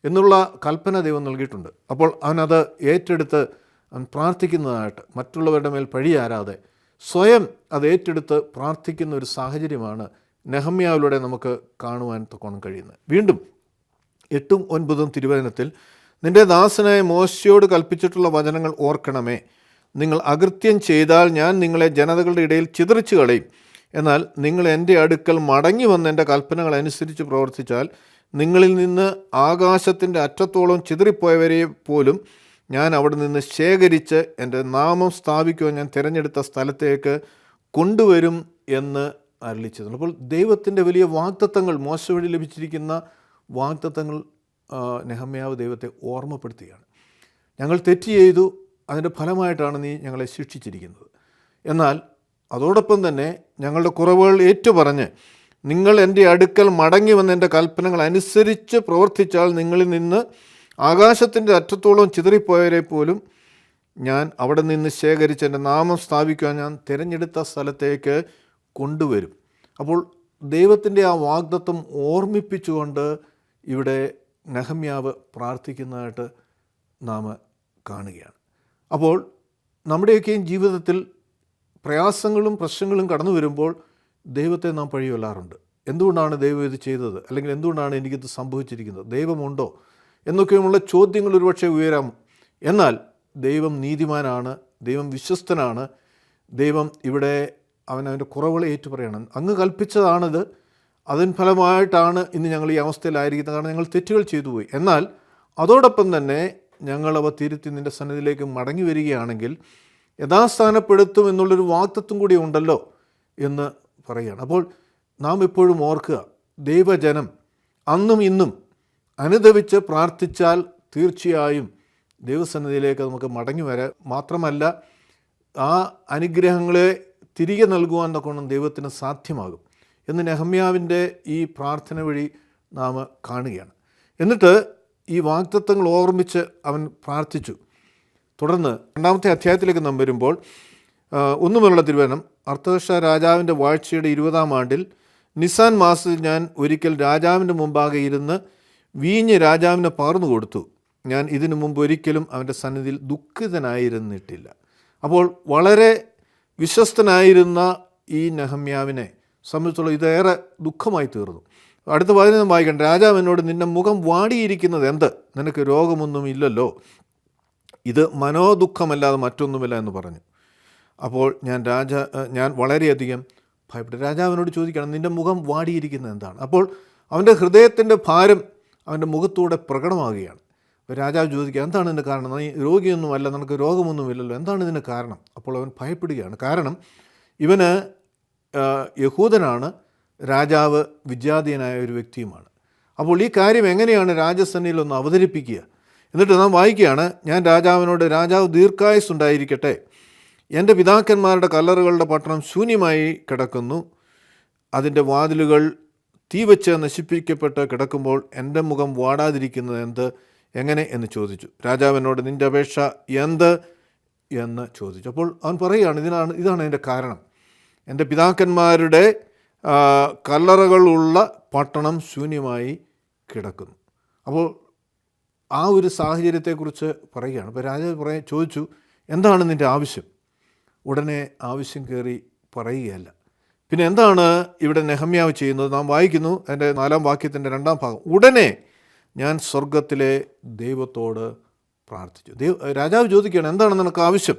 എന്നുള്ള കൽപ്പന ദൈവം നൽകിയിട്ടുണ്ട്. അപ്പോൾ അവനത് ഏറ്റെടുത്ത് അവൻ പ്രാർത്ഥിക്കുന്നതായിട്ട് മറ്റുള്ളവരുടെ മേൽ പഴിയാരാതെ സ്വയം അത് ഏറ്റെടുത്ത് പ്രാർത്ഥിക്കുന്ന ഒരു സാഹചര്യമാണ് നെഹമ്യാവിലൂടെ നമുക്ക് കാണുവാൻ തക്കോണം കഴിയുന്നത്. വീണ്ടും 8ഉം 9ഉം തിരുവചനത്തിൽ, നിന്റെ ദാസനായ മോശയോട് കൽപ്പിച്ചിട്ടുള്ള വചനങ്ങൾ ഓർക്കണമേ. നിങ്ങൾ അകൃത്യം ചെയ്താൽ ഞാൻ നിങ്ങളെ ജനതകളുടെ ഇടയിൽ ചിതറിച്ചു കളയും. എന്നാൽ നിങ്ങൾ എൻ്റെ അടുക്കൽ മടങ്ങി വന്ന് എൻ്റെ കൽപ്പനകൾ അനുസരിച്ച് പ്രവർത്തിച്ചാൽ നിങ്ങളിൽ നിന്ന് ആകാശത്തിൻ്റെ അറ്റത്തോളം ചിതറിപ്പോയവരെ പോലും ഞാൻ അവിടെ നിന്ന് ശേഖരിച്ച് എൻ്റെ നാമം സ്ഥാപിക്കുവാൻ ഞാൻ തിരഞ്ഞെടുത്ത സ്ഥലത്തേക്ക് കൊണ്ടുവരും എന്ന് അരുളിച്ചത്. അപ്പോൾ ദൈവത്തിൻ്റെ വലിയ വാഗ്ദത്തങ്ങൾ, മോശ വഴി ലഭിച്ചിരിക്കുന്ന വാഗ്ദത്തങ്ങൾ നെഹമ്യാവ് ദൈവത്തെ ഓർമ്മപ്പെടുത്തുകയാണ്. ഞങ്ങൾ തെറ്റ് ചെയ്തു, അതിൻ്റെ ഫലമായിട്ടാണ് നീ ഞങ്ങളെ ശിക്ഷിച്ചിരിക്കുന്നത്. എന്നാൽ അതോടൊപ്പം തന്നെ ഞങ്ങളുടെ കുറവുകൾ ഏറ്റുപറഞ്ഞ് നിങ്ങൾ എൻ്റെ അടുക്കൽ മടങ്ങി വന്ന് എൻ്റെ കൽപ്പനകൾ അനുസരിച്ച് പ്രവർത്തിച്ചാൽ നിങ്ങളിൽ നിന്ന് ആകാശത്തിൻ്റെ അറ്റത്തോളം ചിതറിപ്പോയവരെ പോലും ഞാൻ അവിടെ നിന്ന് ശേഖരിച്ച് എൻ്റെ നാമം സ്ഥാപിക്കുവാൻ ഞാൻ തിരഞ്ഞെടുത്ത സ്ഥലത്തേക്ക് കൊണ്ടുവരും. അപ്പോൾ ദൈവത്തിൻ്റെ ആ വാഗ്ദത്തം ഓർമ്മിപ്പിച്ചുകൊണ്ട് ഇവിടെ നെഹമ്യാവ് പ്രാർത്ഥിക്കുന്നതായിട്ട് നാം കാണുകയാണ്. അപ്പോൾ നമ്മുടെയൊക്കെയും ജീവിതത്തിൽ പ്രയാസങ്ങളും പ്രശ്നങ്ങളും കടന്നു വരുമ്പോൾ ദൈവത്തെ നാം പഴിയൊല്ലാറുണ്ട്. എന്തുകൊണ്ടാണ് ദൈവം ഇത് ചെയ്തത്, അല്ലെങ്കിൽ എന്തുകൊണ്ടാണ് എനിക്കിത് സംഭവിച്ചിരിക്കുന്നത്, ദൈവമുണ്ടോ എന്നൊക്കെയുള്ള ചോദ്യങ്ങൾ ഒരുപക്ഷെ ഉയരാം. എന്നാൽ ദൈവം നീതിമാനാണ്, ദൈവം വിശ്വസ്തനാണ്. ദൈവം ഇവിടെ അവൻ്റെ കുറവുകളെ ഏറ്റുപറയണം. അങ്ങ് കൽപ്പിച്ചതാണിത്, അതിന് ഫലമായിട്ടാണ് ഇന്ന് ഞങ്ങൾ ഈ അവസ്ഥയിലായിരിക്കുന്നത്. കാരണം ഞങ്ങൾ തെറ്റുകൾ ചെയ്തു പോയി. എന്നാൽ അതോടൊപ്പം തന്നെ ഞങ്ങളവ തിരുത്തി നിൻ്റെ സന്നിധിയിലേക്ക് മടങ്ങി വരികയാണെങ്കിൽ യഥാസ്ഥാനപ്പെടുത്തും എന്നുള്ളൊരു വാഗ്ദത്തം കൂടി ഉണ്ടല്ലോ എന്ന് പറയുകയാണ്. അപ്പോൾ നാം എപ്പോഴും ഓർക്കുക, ദൈവജനം അന്നും ഇന്നും അനുദപിച്ച് പ്രാർത്ഥിച്ചാൽ തീർച്ചയായും ദൈവസന്നിധിയിലേക്ക് നമുക്ക് മടങ്ങി വരാം. മാത്രമല്ല ആ അനുഗ്രഹങ്ങളെ തിരികെ നൽകുവാൻ തക്കോണം ദൈവത്തിന് സാധ്യമാകും എന്ന് നെഹമ്യാവിൻ്റെ ഈ പ്രാർത്ഥന വഴി നാം കാണുകയാണ്. എന്നിട്ട് ഈ വാഗ്ദത്തങ്ങൾ ഓർമ്മിച്ച് അവൻ പ്രാർത്ഥിച്ചു. തുടർന്ന് 2ാമത്തെ അധ്യായത്തിലേക്ക് നാം വരുമ്പോൾ 1 മുതലുള്ള തിരുവചനം, അർത്ഥഹർഷ രാജാവിൻ്റെ വാഴ്ചയുടെ 20-ാം ആണ്ടിൽ നിസാൻ മാസത്തിൽ ഞാൻ ഒരിക്കൽ രാജാവിൻ്റെ മുമ്പാകെ ഇരുന്ന് വീഞ്ഞ് രാജാവിന് പകർന്നു കൊടുത്തു. ഞാൻ ഇതിനു മുമ്പ് ഒരിക്കലും അവൻ്റെ സന്നിധിയിൽ ദുഃഖിതനായിരുന്നിട്ടില്ല. അപ്പോൾ വളരെ വിശ്വസ്തനായിരുന്ന ഈ നെഹമ്യാവിനെ സംബന്ധിച്ചുള്ള ഇതേറെ ദുഃഖമായി തീർന്നു. അടുത്ത വചനം വായിക്കണ്ട. രാജാവ് എന്നോട്, നിൻ്റെ മുഖം വാടിയിരിക്കുന്നത് എന്ത്? നിനക്ക് രോഗമൊന്നും ഇല്ലല്ലോ, ഇത് മനോദുഃഖമല്ലാതെ മറ്റൊന്നുമില്ല എന്ന് പറഞ്ഞു. അപ്പോൾ ഞാൻ വളരെയധികം ഭയപ്പെട്ടു. രാജാവിനോട് ചോദിക്കണം, നിൻ്റെ മുഖം വാടിയിരിക്കുന്നത് എന്താണ്? അപ്പോൾ അവൻ്റെ ഹൃദയത്തിൻ്റെ ഭാരം അവൻ്റെ മുഖത്തൂടെ പ്രകടമാകുകയാണ്. അപ്പോൾ രാജാവ് ചോദിക്കുക, എന്താണ് ഇതിൻ്റെ കാരണം? നീ രോഗിയൊന്നുമല്ല, നിനക്ക് രോഗമൊന്നുമില്ലല്ലോ, എന്താണ് ഇതിന് കാരണം? അപ്പോൾ അവൻ ഭയപ്പെടുകയാണ്. കാരണം ഇവന് യഹൂദനാണ്, രാജാവ് വിജാതീയനായ ഒരു വ്യക്തിയുമാണ്. അപ്പോൾ ഈ കാര്യം എങ്ങനെയാണ് രാജസന്നിധിയിൽ ഒന്ന് അവതരിപ്പിക്കുക? എന്നിട്ട് നാം വായിക്കുകയാണ്, ഞാൻ രാജാവിനോട്, രാജാവ് ദീർഘായുസ്സുണ്ടായിരിക്കട്ടെ, എൻ്റെ പിതാക്കന്മാരുടെ കല്ലറുകളുടെ പട്ടണം ശൂന്യമായി കിടക്കുന്നു, അതിൻ്റെ വാതിലുകൾ തീ വെച്ച് നശിപ്പിക്കപ്പെട്ട് കിടക്കുമ്പോൾ എൻ്റെ മുഖം വാടാതിരിക്കുന്നത് എന്ത്, എങ്ങനെ എന്ന് ചോദിച്ചു. രാജാവിനോട്, നിൻ്റെ അപേക്ഷ എന്ത് എന്ന് ചോദിച്ചു. അപ്പോൾ അവൻ പറയുകയാണ്, ഇതാണ് എൻ്റെ കാരണം. എൻ്റെ പിതാക്കന്മാരുടെ കല്ലറകളുള്ള പട്ടണം ശൂന്യമായി കിടക്കുന്നു. അപ്പോൾ ആ ഒരു സാഹചര്യത്തെക്കുറിച്ച് പറയുകയാണ്. അപ്പോൾ രാജാവ് ചോദിച്ചു, എന്താണ് നിൻ്റെ ആവശ്യം? ഉടനെ ആവശ്യം കയറി പറയുകയല്ല. പിന്നെ എന്താണ് ഇവിടെ നെഹമ്യാവ് ചെയ്യുന്നത്? നാം വായിക്കുന്നു അതിൻ്റെ 4-ാം വാക്യത്തിൻ്റെ 2-ാം ഭാഗം, ഉടനെ ഞാൻ സ്വർഗത്തിലെ ദൈവത്തോട് പ്രാർത്ഥിച്ചു. രാജാവ് ചോദിക്കുകയാണ്, എന്താണ് നിനക്ക് ആവശ്യം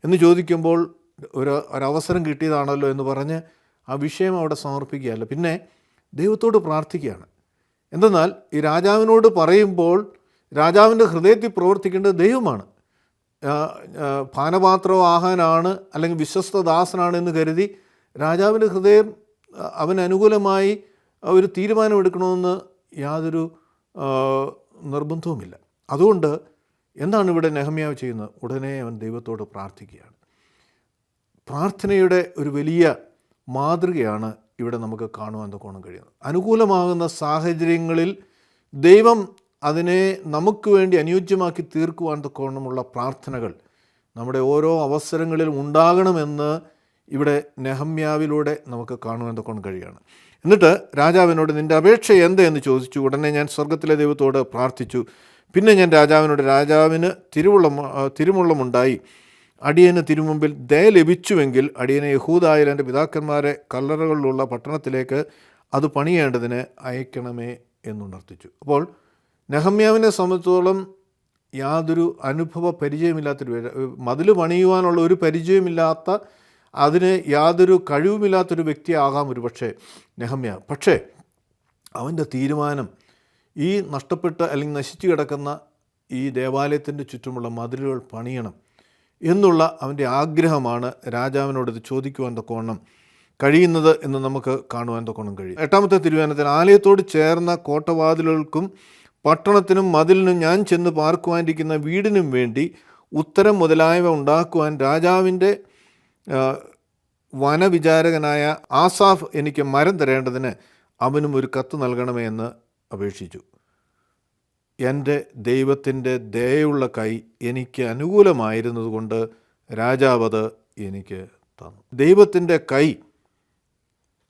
എന്ന് ചോദിക്കുമ്പോൾ ഒരവസരം കിട്ടിയതാണല്ലോ എന്ന് പറഞ്ഞ് ആ വിഷയം അവിടെ സമർപ്പിക്കുകയല്ല, പിന്നെ ദൈവത്തോട് പ്രാർത്ഥിക്കുകയാണ്. എന്തെന്നാൽ ഈ രാജാവിനോട് പറയുമ്പോൾ രാജാവിൻ്റെ ഹൃദയത്തിൽ പ്രവർത്തിക്കേണ്ടത് ദൈവമാണ്. പാനപാത്രമോ ആഹാനാണ് അല്ലെങ്കിൽ വിശ്വസ്തദാസനാണ് എന്ന് കരുതി രാജാവിൻ്റെ ഹൃദയം അവന് അനുകൂലമായി ഒരു തീരുമാനമെടുക്കണമെന്ന് യാതൊരു നിർബന്ധവുമില്ല. അതുകൊണ്ട് എന്താണ് ഇവിടെ നെഹമ്യാവ് ചെയ്യുന്നത്? ഉടനെ അവൻ ദൈവത്തോട് പ്രാർത്ഥിക്കുകയാണ്. പ്രാർത്ഥനയുടെ ഒരു വലിയ മാതൃകയാണ് ഇവിടെ നമുക്ക് കാണുവാൻ തക്കോണം കഴിയുന്നത്. അനുകൂലമാകുന്ന സാഹചര്യങ്ങളിൽ ദൈവം അതിനെ നമുക്ക് വേണ്ടി അനുയോജ്യമാക്കി തീർക്കുവാൻ തക്കോണമുള്ള പ്രാർത്ഥനകൾ നമ്മുടെ ഓരോ അവസരങ്ങളിലും ഉണ്ടാകണമെന്ന് ഇവിടെ നെഹമ്യാവിലൂടെ നമുക്ക് കാണുവാൻ തക്കോണം കഴിയുകയാണ്. എന്നിട്ട് രാജാവിനോട് നിൻ്റെ അപേക്ഷ എന്ത് എന്ന് ചോദിച്ചു. ഉടനെ ഞാൻ സ്വർഗത്തിലെ ദൈവത്തോട് പ്രാർത്ഥിച്ചു. പിന്നെ ഞാൻ രാജാവിനോട്, രാജാവിന് തിരുമുള്ളമുണ്ടായി അടിയന് തിരുമുമ്പിൽ ദയ ലഭിച്ചുവെങ്കിൽ അടിയനെ യഹൂദായിൽ എൻ്റെ പിതാക്കന്മാരെ കല്ലറകളിലുള്ള പട്ടണത്തിലേക്ക് അത് പണിയേണ്ടതിന് അയക്കണമേ എന്നുണർത്തിച്ചു. അപ്പോൾ നെഹമ്യാവിനെ സംബന്ധിച്ചിടത്തോളം യാതൊരു അനുഭവ പരിചയമില്ലാത്തൊരു, മതിൽ പണിയുവാനുള്ള ഒരു പരിചയമില്ലാത്ത, അതിന് യാതൊരു കഴിവുമില്ലാത്തൊരു വ്യക്തിയാകാം ഒരു പക്ഷേ നെഹമ്യാവ്. പക്ഷേ അവൻ്റെ തീരുമാനം ഈ നഷ്ടപ്പെട്ട് അല്ലെങ്കിൽ നശിച്ചു കിടക്കുന്ന ഈ ദേവാലയത്തിൻ്റെ ചുറ്റുമുള്ള മതിലുകൾ പണിയണം എന്നുള്ള അവൻ്റെ ആഗ്രഹമാണ് രാജാവിനോട് ഇത് ചോദിക്കുവാൻ തക്കവണ്ണം കഴിയുന്നത് എന്ന് നമുക്ക് കാണുവാൻ തക്കവണ്ണം കഴിയും. 8-ാമത്തെ തിരുവചനത്തിൽ, ആലയത്തോട് ചേർന്ന കോട്ടവാതിലുകൾക്കും പട്ടണത്തിനും മതിലിനും ഞാൻ ചെന്ന് പാർക്കുവാനിരിക്കുന്ന വീടിനും വേണ്ടി ഉത്തരം മുതലായവ ഉണ്ടാക്കുവാൻ രാജാവിൻ്റെ വനവിചാരകനായ ആസാഫ് എനിക്ക് മരം തരേണ്ടതിന് അവനും ഒരു കത്ത് നൽകണമേ എന്ന് അപേക്ഷിച്ചു. എൻ്റെ ദൈവത്തിൻ്റെ ദയയുള്ള കൈ എനിക്ക് അനുകൂലമായിരുന്നതുകൊണ്ട് രാജാവ് അത് എനിക്ക് തന്നു. ദൈവത്തിൻ്റെ കൈ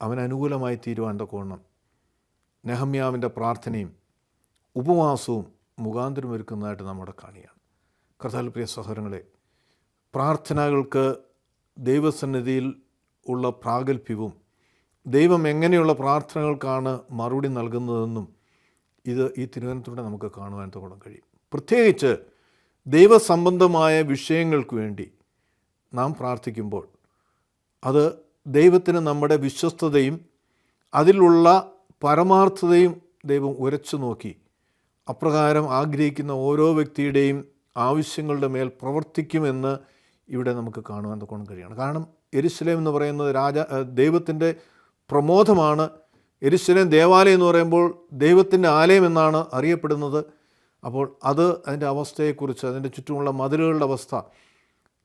അവന് അനുകൂലമായി തീരുവാൻ തക്കവണ്ണം നെഹമ്യാവിൻ്റെ പ്രാർത്ഥനയും ഉപവാസവും മുഖാന്തരമൊരുക്കുന്നതായിട്ട് നമ്മുടെ കാണുകയാണ്. കർത്താവിൽ പ്രിയ സഹോദരങ്ങളെ, പ്രാർത്ഥനകൾക്ക് ദൈവസന്നിധിയിൽ ഉള്ള പ്രാഗൽഭ്യവും ദൈവം എങ്ങനെയുള്ള പ്രാർത്ഥനകൾക്കാണ് മറുപടി നൽകുന്നതെന്നും ഈ തിരുവനന്തപുരത്തിലൂടെ നമുക്ക് കാണുവാൻ തുടങ്ങാൻ കഴിയും. പ്രത്യേകിച്ച് ദൈവസംബന്ധമായ വിഷയങ്ങൾക്ക് വേണ്ടി നാം പ്രാർത്ഥിക്കുമ്പോൾ അത് ദൈവത്തിന് നമ്മുടെ വിശ്വസ്തതയും അതിലുള്ള പരമാർത്ഥതയും ദൈവം ഉരച്ചു നോക്കി അപ്രകാരം ആഗ്രഹിക്കുന്ന ഓരോ വ്യക്തിയുടെയും ആവശ്യങ്ങളുടെ മേൽ പ്രവർത്തിക്കുമെന്ന് ഇവിടെ നമുക്ക് കാണുവാൻ തൊക്കെ കഴിയണം. കാരണം യെരുശലേം എന്ന് പറയുന്നത് ദൈവത്തിൻ്റെ പ്രമോദമാണ്. യെരുശലേം ദേവാലയം എന്ന് പറയുമ്പോൾ ദൈവത്തിൻ്റെ ആലയം എന്നാണ് അറിയപ്പെടുന്നത്. അപ്പോൾ അതിൻ്റെ അവസ്ഥയെക്കുറിച്ച്, അതിൻ്റെ ചുറ്റുമുള്ള മതിലുകളുടെ അവസ്ഥ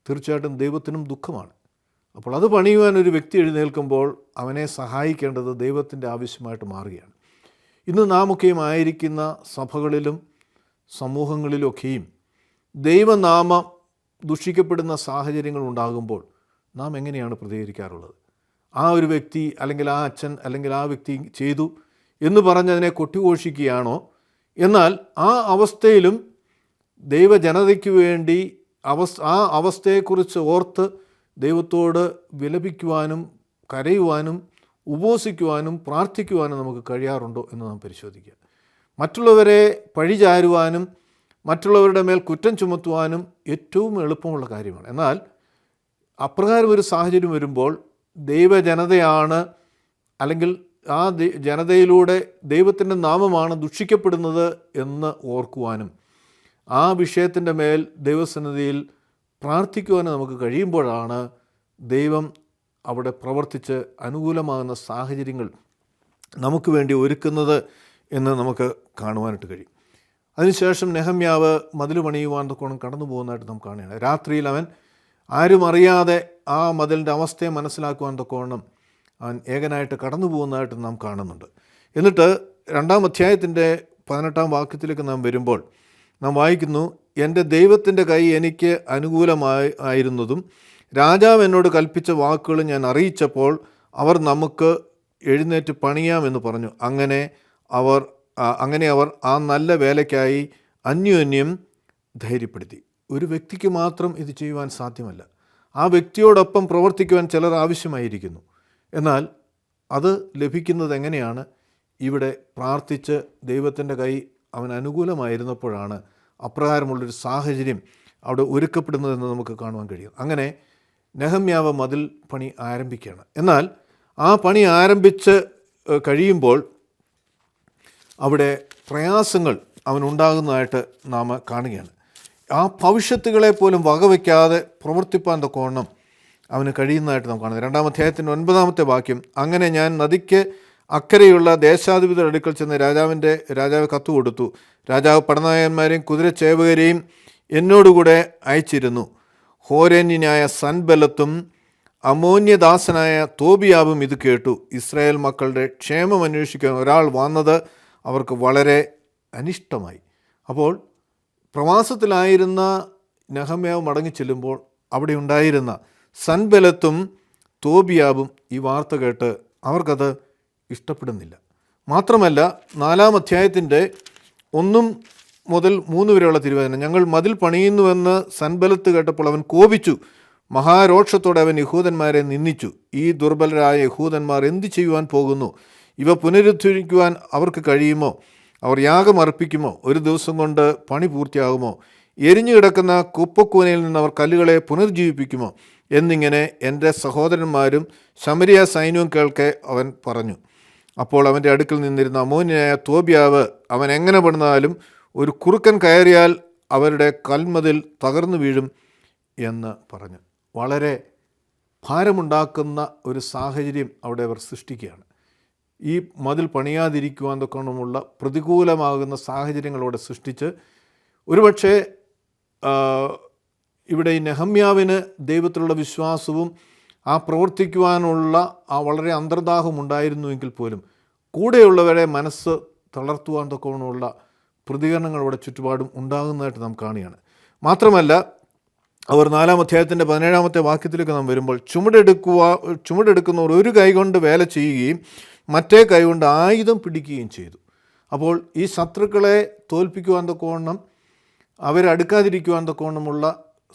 തീർച്ചയായിട്ടും ദൈവത്തിനും ദുഃഖമാണ്. അപ്പോൾ അത് പണിയുവാൻ ഒരു വ്യക്തി എഴുന്നേൽക്കുമ്പോൾ അവനെ സഹായിക്കേണ്ടത് ദൈവത്തിൻ്റെ ആവശ്യമായിട്ട് മാറുകയാണ്. ഇന്ന് നാമൊക്കെയും ആയിരിക്കുന്ന സഭകളിലും സമൂഹങ്ങളിലൊക്കെയും ദൈവനാമം ദുഷിക്കപ്പെടുന്ന സാഹചര്യങ്ങൾ ഉണ്ടാകുമ്പോൾ നാം എങ്ങനെയാണ് പ്രതികരിക്കാറുള്ളത്? ആ ഒരു വ്യക്തി അല്ലെങ്കിൽ ആ അച്ഛൻ അല്ലെങ്കിൽ ആ വ്യക്തി ചെയ്തു എന്ന് പറഞ്ഞതിനെ കൊട്ടിഘോഷിക്കുകയാണോ? എന്നാൽ ആ അവസ്ഥയിലും ദൈവജനതയ്ക്ക് വേണ്ടി ആ അവസ്ഥയെക്കുറിച്ച് ഓർത്ത് ദൈവത്തോട് വിലപിക്കുവാനും കരയുവാനും ഉപവസിക്കുവാനും പ്രാർത്ഥിക്കുവാനും നമുക്ക് കഴിയാറുണ്ടോ എന്ന് നാം പരിശോധിക്കുക. മറ്റുള്ളവരെ പഴിചാരുവാനും മറ്റുള്ളവരുടെ മേൽ കുറ്റം ചുമത്തുവാനും ഏറ്റവും എളുപ്പമുള്ള കാര്യമാണ്. എന്നാൽ അപ്രകാരം ഒരു സാഹചര്യം വരുമ്പോൾ ദൈവജനതയാണ് അല്ലെങ്കിൽ ആ ജനതയിലൂടെ ദൈവത്തിൻ്റെ നാമമാണ് ദുഷിക്കപ്പെടുന്നത് എന്ന് ഓർക്കുവാനും ആ വിഷയത്തിൻ്റെ മേൽ ദൈവസന്നിധിയിൽ പ്രാർത്ഥിക്കുവാനും നമുക്ക് കഴിയുമ്പോഴാണ് ദൈവം അവിടെ പ്രവർത്തിച്ച് അനുകൂലമാകുന്ന സാഹചര്യങ്ങൾ നമുക്ക് വേണ്ടി ഒരുക്കുന്നത് എന്ന് നമുക്ക് കാണുവാനായിട്ട് കഴിയും. അതിനുശേഷം നെഹമ്യാവ് മതിൽ പണിയുവാൻ തൊക്കെ കടന്നു പോകുന്നതായിട്ട് നാം കാണുകയാണ്. രാത്രിയിൽ അവൻ ആരും അറിയാതെ ആ മതിലിൻ്റെ അവസ്ഥയെ മനസ്സിലാക്കുവാൻ തൊക്കവണ്ണം അവൻ ഏകനായിട്ട് കടന്നു പോകുന്നതായിട്ട് നാം കാണുന്നുണ്ട്. എന്നിട്ട് 2-ാം അധ്യായത്തിൻ്റെ 18-ാം വാക്യത്തിലേക്ക് നാം വരുമ്പോൾ നാം വായിക്കുന്നു, എൻ്റെ ദൈവത്തിൻ്റെ കൈ എനിക്ക് അനുകൂലമായിരുന്നതും രാജാവ് എന്നോട് കൽപ്പിച്ച വാക്കുകൾ ഞാൻ അറിയിച്ചപ്പോൾ അവർ നമുക്ക് എഴുന്നേറ്റ് പണിയാമെന്ന് പറഞ്ഞു. അങ്ങനെ അവർ ആ നല്ല വേലയ്ക്കായി അന്യോന്യം ധൈര്യപ്പെടുത്തി. ഒരു വ്യക്തിക്ക് മാത്രം ഇത് ചെയ്യുവാൻ സാധ്യമല്ല. ആ വ്യക്തിയോടൊപ്പം പ്രവർത്തിക്കുവാൻ ചിലർ ആവശ്യമായിരിക്കുന്നു. എന്നാൽ അത് ലഭിക്കുന്നത് എങ്ങനെയാണ്? ഇവിടെ പ്രാർത്ഥിച്ച് ദൈവത്തിൻ്റെ കൈ അവൻ അനുകൂലമായിരുന്നപ്പോഴാണ് അപ്രകാരമുള്ളൊരു സാഹചര്യം അവിടെ ഒരുക്കപ്പെടുന്നതെന്ന് നമുക്ക് കാണുവാൻ കഴിയും. അങ്ങനെ നെഹമ്യാവ് മതിൽ പണി ആരംഭിക്കുകയാണ്. എന്നാൽ ആ പണി ആരംഭിച്ച് കഴിയുമ്പോൾ അവിടെ പ്രയാസങ്ങൾ അവനുണ്ടാകുന്നതായിട്ട് നാം കാണുകയാണ്. ആ ഭവിഷ്യത്തുകളെ പോലും വകവയ്ക്കാതെ പ്രവർത്തിപ്പാൻ തൊക്കവണ്ണം അവന് കഴിയുന്നതായിട്ട് നാം കാണുന്നത്. 2-ാം അധ്യായത്തിൻ്റെ 9-ാമത്തെ വാക്യം, അങ്ങനെ ഞാൻ നദിക്ക് അക്കരെയുള്ള ദേശാധിപതിയുടെ അടുക്കൽ ചെന്ന് രാജാവ് കത്ത് കൊടുത്തു. രാജാവ് പടനായകന്മാരെയും കുതിരച്ചേവകരെയും എന്നോടുകൂടെ അയച്ചിരുന്നു. ഹോരന്യനായ സൻബല്ലത്തും അമോന്യദാസനായ തോബിയാവും ഇത് കേട്ടു. ഇസ്രായേൽ മക്കളുടെ ക്ഷേമം അന്വേഷിക്കാൻ ഒരാൾ വന്നത് അവർക്ക് വളരെ അനിഷ്ടമായി. അപ്പോൾ പ്രവാസത്തിലായിരുന്ന നെഹമ്യാവ് മടങ്ങിച്ചെല്ലുമ്പോൾ അവിടെ ഉണ്ടായിരുന്ന സൻബല്ലത്തും തോബിയാവും ഈ വാർത്ത കേട്ട് അവർക്കത് ഇഷ്ടപ്പെടുന്നില്ല. മാത്രമല്ല 4-ാം അധ്യായത്തിൻ്റെ 1 മുതൽ 3 വരെയുള്ള തിരുവചനം, ഞങ്ങൾ മതിൽ പണിയുന്നുവെന്ന് സൻബലത്ത് കേട്ടപ്പോൾ അവൻ കോപിച്ചു, മഹാരോക്ഷത്തോടെ അവൻ യഹൂദന്മാരെ നിന്ദിച്ചു. ഈ ദുർബലരായ യഹൂദന്മാർ എന്തു ചെയ്യുവാൻ പോകുന്നു? ഇവ പുനരുദ്ധരിക്കുവാൻ അവർക്ക് കഴിയുമോ? അവർ യാഗം അർപ്പിക്കുമോ? ഒരു ദിവസം കൊണ്ട് പണി പൂർത്തിയാകുമോ? എരിഞ്ഞു കിടക്കുന്ന കുപ്പക്കൂനയിൽ നിന്ന് അവർ കല്ലുകളെ പുനർജീവിപ്പിക്കുമോ? എന്നിങ്ങനെ എൻ്റെ സഹോദരന്മാരും ശമരിയ സൈന്യവും കേൾക്കെ അവൻ പറഞ്ഞു. അപ്പോൾ അവൻ്റെ അടുക്കൽ നിന്നിരുന്ന അമ്മോന്യനായ തോബിയാവ്, അവൻ എങ്ങനെ പണിതാലും ഒരു കുറുക്കൻ കയറിയാൽ അവരുടെ കൽമതിൽ തകർന്നു വീഴും എന്ന് പറഞ്ഞു. വളരെ ഭാരമുണ്ടാക്കുന്ന ഒരു സാഹചര്യം അവിടെ അവർ സൃഷ്ടിക്കുകയാണ്. ഈ മതിൽ പണിയാതിരിക്കുവാൻ തൊക്കെയുള്ള പ്രതികൂലമാകുന്ന സാഹചര്യങ്ങളോടെ സൃഷ്ടിച്ച്, ഒരുപക്ഷെ ഇവിടെ ഈ നെഹമ്യാവിന് ദൈവത്തിലുള്ള വിശ്വാസവും ആ പ്രവർത്തിക്കുവാനുള്ള ആ വളരെ അന്തർദാഹം ഉണ്ടായിരുന്നുവെങ്കിൽ പോലും കൂടെയുള്ളവരെ മനസ്സ് തളർത്തുവാൻ തൊക്കെയുള്ള പ്രതികരണങ്ങൾ ഇവിടെ ചുറ്റുപാടും ഉണ്ടാകുന്നതായിട്ട് നാം കാണുകയാണ്. മാത്രമല്ല, അവർ 4-ാം അധ്യായത്തിൻ്റെ 17-ാമത്തെ വാക്യത്തിലേക്ക് നാം വരുമ്പോൾ, ചുമടെടുക്കുന്നവർ ഒരു കൈ കൊണ്ട് വേല ചെയ്യുകയും മറ്റേ കൈ കൊണ്ട് ആയുധം പിടിക്കുകയും ചെയ്തു. അപ്പോൾ ഈ ശത്രുക്കളെ തോൽപ്പിക്കുവാൻ തൊക്കവണ്ണം, അവരടുക്കാതിരിക്കുവാൻ തൊക്കവണ്ണമുള്ള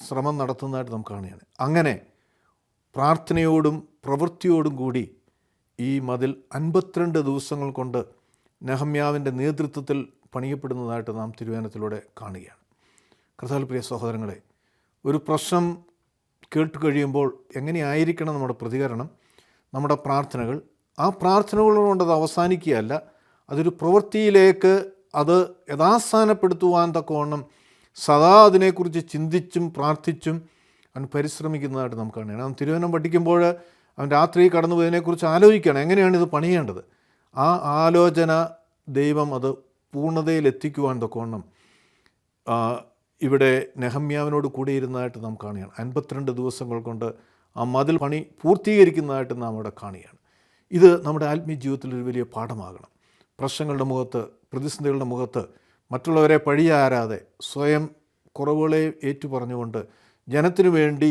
ശ്രമം നടത്തുന്നതായിട്ട് നാം കാണുകയാണ്. അങ്ങനെ പ്രാർത്ഥനയോടും പ്രവൃത്തിയോടും കൂടി ഈ മതിൽ 52 ദിവസങ്ങൾ കൊണ്ട് നെഹമ്യാവിൻ്റെ നേതൃത്വത്തിൽ പണിയപ്പെടുന്നതായിട്ട് നാം തിരുവചനത്തിലൂടെ കാണുകയാണ്. കർത്താവിൽ പ്രിയ സഹോദരങ്ങളെ, ഒരു പ്രശ്നം കേട്ട് കഴിയുമ്പോൾ എങ്ങനെയായിരിക്കണം നമ്മുടെ പ്രതികരണം, നമ്മുടെ പ്രാർത്ഥനകൾ? ആ പ്രാർത്ഥനകൾ കൊണ്ട് അത് അവസാനിക്കുകയല്ല, അതൊരു പ്രവൃത്തിയിലേക്ക് അത് യഥാസ്ഥാനപ്പെടുത്തുവാൻ തക്കവണ്ണം സദാ അതിനെക്കുറിച്ച് ചിന്തിച്ചും പ്രാർത്ഥിച്ചും അവൻ പരിശ്രമിക്കുന്നതായിട്ട് നമുക്ക് കാണുകയാണ്. അവൻ തിരുവചനം പഠിക്കുമ്പോൾ അവൻ രാത്രി കടന്നു പോയതിനെക്കുറിച്ച് ആലോചിക്കുകയാണ്, എങ്ങനെയാണ് ഇത് പണിയേണ്ടത്. ആ ആലോചന ദൈവം അത് പൂർണ്ണതയിലെത്തിക്കുവാൻ തക്കവണ്ണം ഇവിടെ നെഹമ്യാവിനോട് കൂടെ ഇരുന്നതായിട്ട് നാം കാണുകയാണ്. 52 ദിവസങ്ങൾ കൊണ്ട് ആ മതിൽ പണി പൂർത്തീകരിക്കുന്നതായിട്ട് നാം അവിടെ കാണുകയാണ്. ഇത് നമ്മുടെ ആത്മീയ ജീവിതത്തിൽ ഒരു വലിയ പാഠമാകണം. പ്രശ്നങ്ങളുടെ മുഖത്ത്, പ്രതിസന്ധികളുടെ മുഖത്ത് മറ്റുള്ളവരെ പഴിയാരാതെ സ്വയം കുറവുകളെ ഏറ്റുപറഞ്ഞുകൊണ്ട് ജനത്തിനു വേണ്ടി,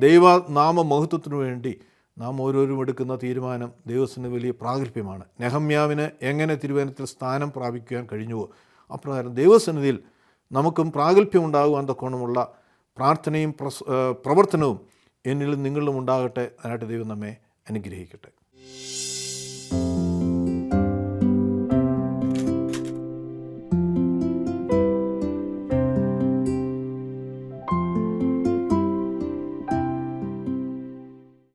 ദൈവനാമ മഹത്വത്തിനു വേണ്ടി നാം ഓരോരും എടുക്കുന്ന തീരുമാനം ദൈവത്തിന് വലിയ പ്രാഗൽഭ്യമാണ്. നെഹമ്യാവിന് എങ്ങനെ തിരുവചനത്തിൽ സ്ഥാനം പ്രാപിക്കുവാൻ കഴിഞ്ഞുവോ അപ്രകാരം ദൈവസന്നിധിയിൽ നമുക്കും പ്രാഗൽഭ്യം ഉണ്ടാകുവാൻ തക്കവണ്ണമുള്ള പ്രാർത്ഥനയും പ്രവർത്തനവും എന്നിലും നിങ്ങളിലും ഉണ്ടാകട്ടെ. അതിനായിട്ട് ദൈവം നമ്മെ അനുഗ്രഹിക്കട്ടെ.